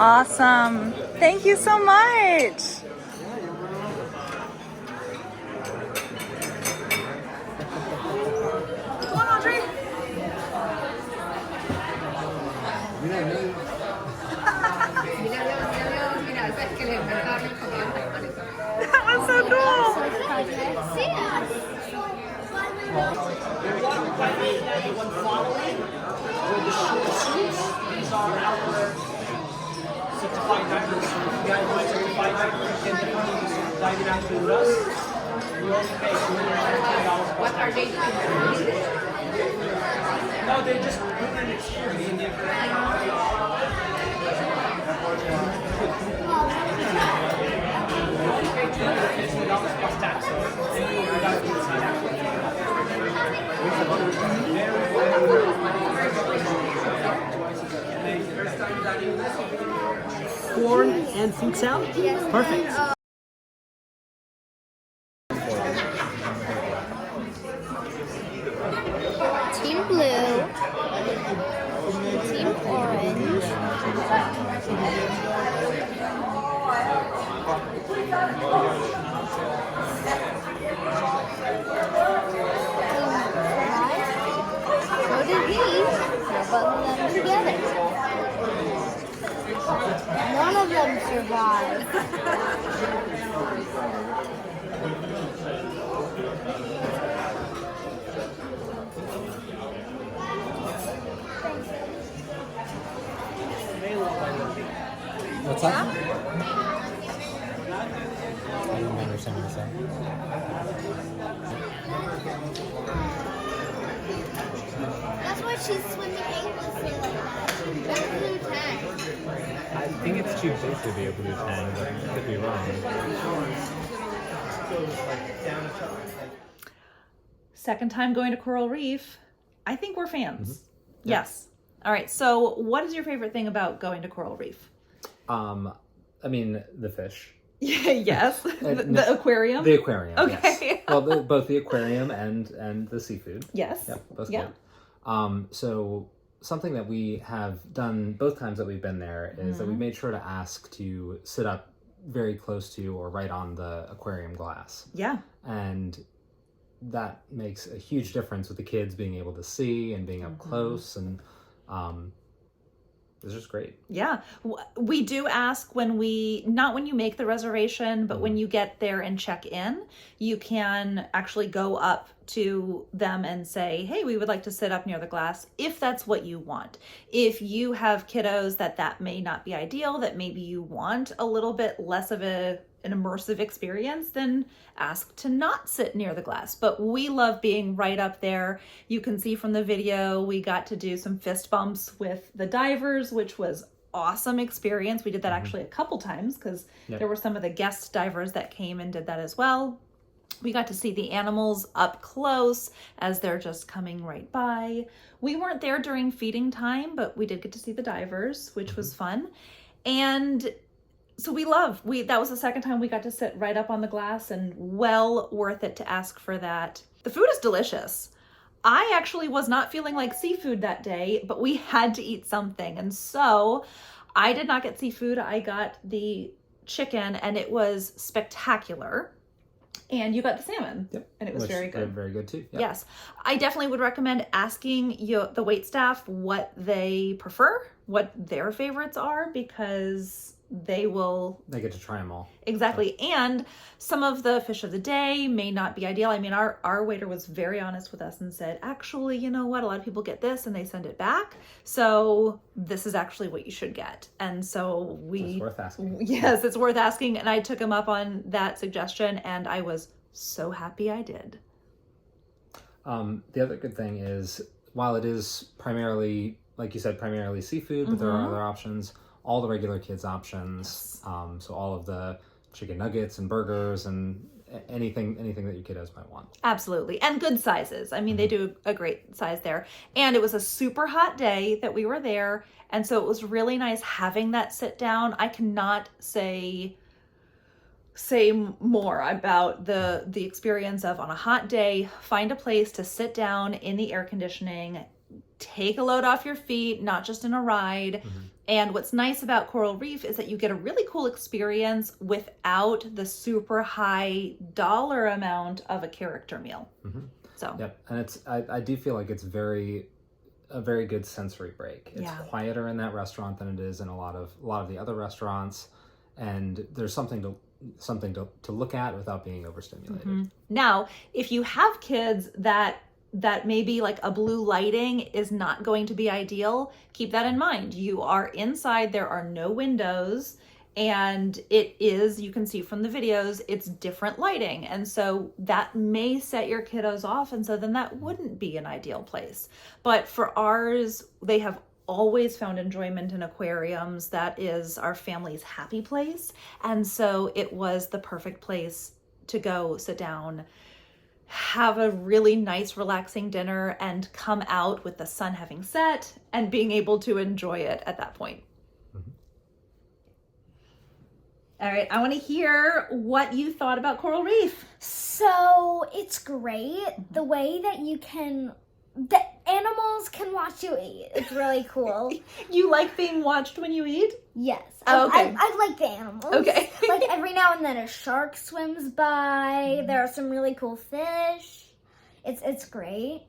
Awesome. Thank you so much. Come on, Audrey. That was so cool. Certified divers. You guys want certified divers? Can diving out with us? We only pay $210. What are they doing? No, they just doing an experience. You pay $215 plus tax. So corn and fruit salad? Yes. Perfect. Team blue, team orange, so did these. Now button them together. None of them survived. What's that? I don't understand what you said. That's why she's swimming aimlessly like that. That blue tank. I think it's too big to be a blue tang, but I could be wrong. Second time going to Coral Reef. I think we're fans. Yes. All right. So what is your favorite thing about going to Coral Reef? I mean, the fish. Yes. The aquarium? The aquarium, Okay. yes. Well, both the aquarium and the seafood. Yes. Yep, both Yeah. good. So something that we have done both times that we've been there is that we made sure to ask to sit up very close to or right on the aquarium glass. Yeah. And that makes a huge difference with the kids being able to see and being up close, and it's just great. Yeah. We do ask not when you make the reservation, but when you get there and check in, you can actually go up to them and say, hey, we would like to sit up near the glass, if that's what you want. If you have kiddos that may not be ideal, that maybe you want a little bit less of an immersive experience, then ask to not sit near the glass. But we love being right up there. You can see from the video, we got to do some fist bumps with the divers, which was awesome experience. We did that actually a couple times because there were some of the guest divers that came and did that as well. We got to see the animals up close as they're just coming right by. We weren't there during feeding time, but we did get to see the divers, which was fun. And so that was the second time we got to sit right up on the glass, and well worth it to ask for that. The food is delicious. I actually was not feeling like seafood that day, but we had to eat something. And so I did not get seafood. I got the chicken and it was spectacular. And you got the salmon, and it was very good. Very good too. Yep. Yes. I definitely would recommend asking the wait staff what they prefer, what their favorites are, because they get to try them all. Exactly. So. And some of the fish of the day may not be ideal. I mean, our waiter was very honest with us and said, actually, you know what? A lot of people get this and they send it back. So this is actually what you should get. And so it's worth asking. Yes, it's worth asking. And I took him up on that suggestion, and I was so happy I did. The other good thing is, while it is primarily, like you said, primarily seafood, but there are other options. All the regular kids options, so all of the chicken nuggets and burgers and anything that your kiddos might want. Absolutely. And good sizes. I mean, they do a great size there. And it was a super hot day that we were there, and so it was really nice having that sit down. I cannot say more about the experience of, on a hot day, find a place to sit down in the air conditioning, take a load off your feet, not just in a ride. And what's nice about Coral Reef is that you get a really cool experience without the super high dollar amount of a character meal. So Yep, and I do feel like it's a very good sensory break. It's quieter in that restaurant than it is in a lot of the other restaurants, and there's something to look at without being overstimulated. Now, if you have kids that maybe like a blue lighting is not going to be ideal, keep that in mind. You are inside, there are no windows, and it is, you can see from the videos, it's different lighting. And so that may set your kiddos off, and so then that wouldn't be an ideal place. But for ours, they have always found enjoyment in aquariums. That is our family's happy place. And so it was the perfect place to go sit down, have a really nice relaxing dinner, and come out with the sun having set and being able to enjoy it at that point. All right, I want to hear what you thought about Coral Reef. So it's great. The way that the animals can watch you eat. It's really cool. You like being watched when you eat? Yes. Oh, okay. I like the animals. Okay. Like every now and then a shark swims by. There are some really cool fish. It's great.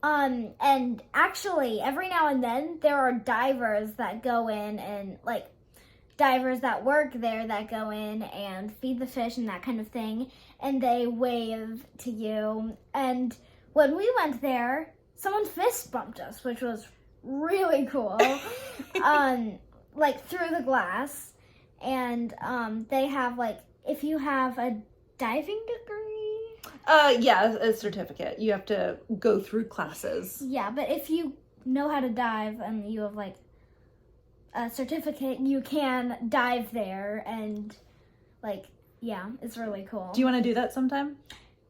And actually every now and then there are divers that go in and like divers that work there that go in and feed the fish and that kind of thing, and they wave to you. And when we went there, someone fist bumped us, which was really cool. Like through the glass. And they have like, if you have a diving degree, yeah, a certificate. You have to go through classes. yeah, but if you know how to dive and you have like a certificate, you can dive there, and like, yeah, it's really cool. Do you want to do that sometime?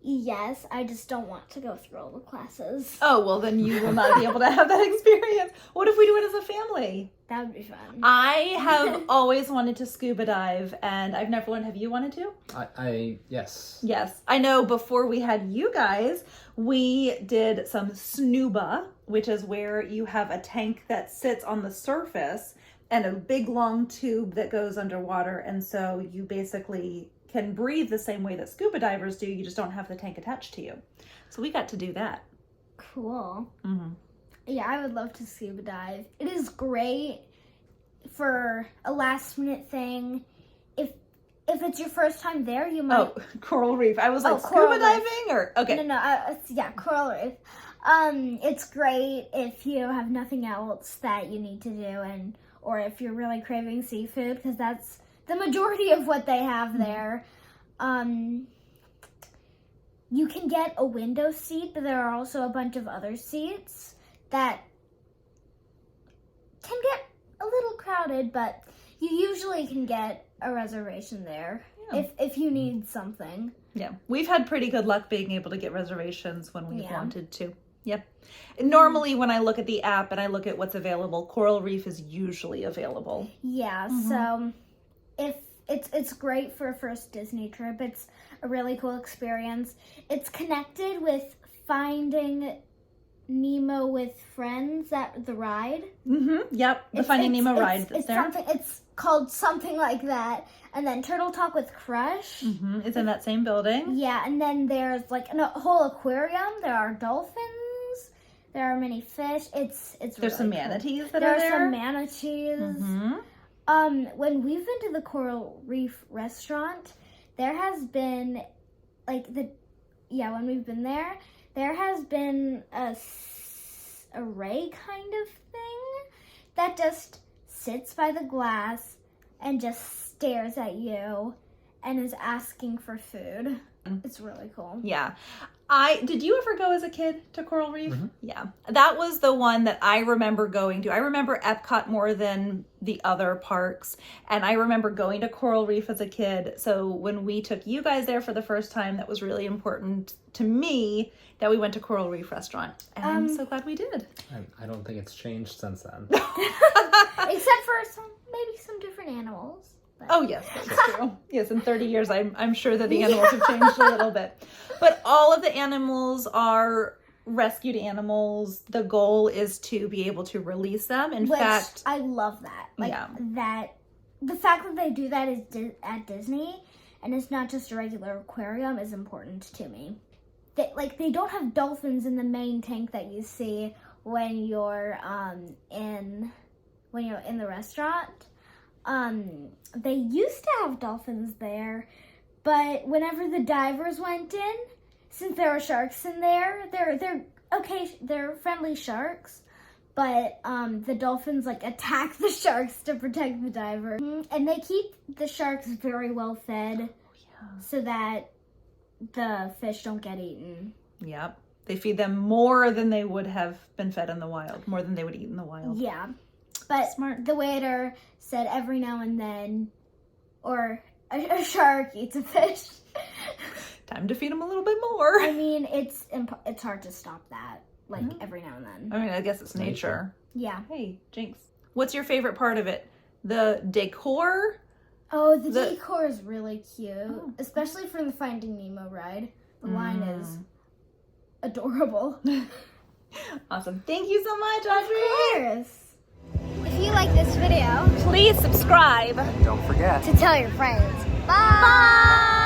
Yes, I just don't want to go through all the classes. Oh, well, then you will not be able to have that experience. What if we do it as a family? That would be fun. I have always wanted to scuba dive, and I've never learned. Have you wanted to? Yes. Yes. I know before we had you guys, we did some snuba, which is where you have a tank that sits on the surface and a big long tube that goes underwater. And so you basically can breathe the same way that scuba divers do. You just don't have the tank attached to you. So we got to do that. Cool. Mm-hmm. Yeah, I would love to scuba dive. It is great for a last minute thing. If it's your first time there, you might... Oh, Coral Reef. I was like, Coral scuba diving or... Okay. No, yeah, Coral Reef. It's great if you have nothing else that you need to do, or if you're really craving seafood, because that's the majority of what they have there. You can get a window seat, but there are also a bunch of other seats that can get a little crowded, but you usually can get a reservation there if you need something. Yeah, we've had pretty good luck being able to get reservations when we've Yeah. wanted to. Yep. Normally, when I look at the app and I look at what's available, Coral Reef is usually available. Yeah, so if it's great for a first Disney trip. It's a really cool experience. It's connected with Finding Nemo with Friends at the ride. Mm-hmm. Yep. The Finding Nemo ride that's there. It's called something like that. And then Turtle Talk with Crush. Mm-hmm. It's in that same building. Yeah, and then there's like a whole aquarium. There are dolphins. There are many fish. It's There's really some cool. manatees that There are are there. some manatees. Mm-hmm. When we've been to the Coral Reef Restaurant, there has been when we've been there has been a ray kind of thing that just sits by the glass and just stares at you and is asking for food. It's really cool. Yeah. Did you ever go as a kid to Coral Reef? Mm-hmm. Yeah. That was the one that I remember going to. I remember Epcot more than the other parks. And I remember going to Coral Reef as a kid. So when we took you guys there for the first time, that was really important to me that we went to Coral Reef Restaurant. And I'm so glad we did. I don't think it's changed since then. Except for maybe some different animals. But... Oh, yes, that's true. Yes, in 30 years, I'm sure that the animals have changed a little bit. But all of the animals are rescued animals, the goal is to be able to release them. In Which fact, I love that. Like Yeah. that, the fact that they do that is at Disney, and it's not just a regular aquarium, is important to me. They don't have dolphins in the main tank that you see when you're in the restaurant. They used to have dolphins there, but whenever the divers went in, since there are sharks in there, they're friendly sharks, but the dolphins like attack the sharks to protect the diver, and they keep the sharks very well fed, so that the fish don't get eaten. Yep. They feed them more than they would have been fed in the wild, more than they would eat in the wild. Yeah, but Smart. the waiter said every now and then, or a shark eats a fish. Time to feed them a little bit more. I mean, it's hard to stop that, like, every now and then. I mean, I guess it's nature. Yeah. Hey, Jinx. What's your favorite part of it? The decor? Oh, the decor is really cute, especially for the Finding Nemo ride. The line is adorable. Awesome. Thank you so much, Audrey. Of course. If you like this video, Please subscribe. Don't forget. to tell your friends. Bye.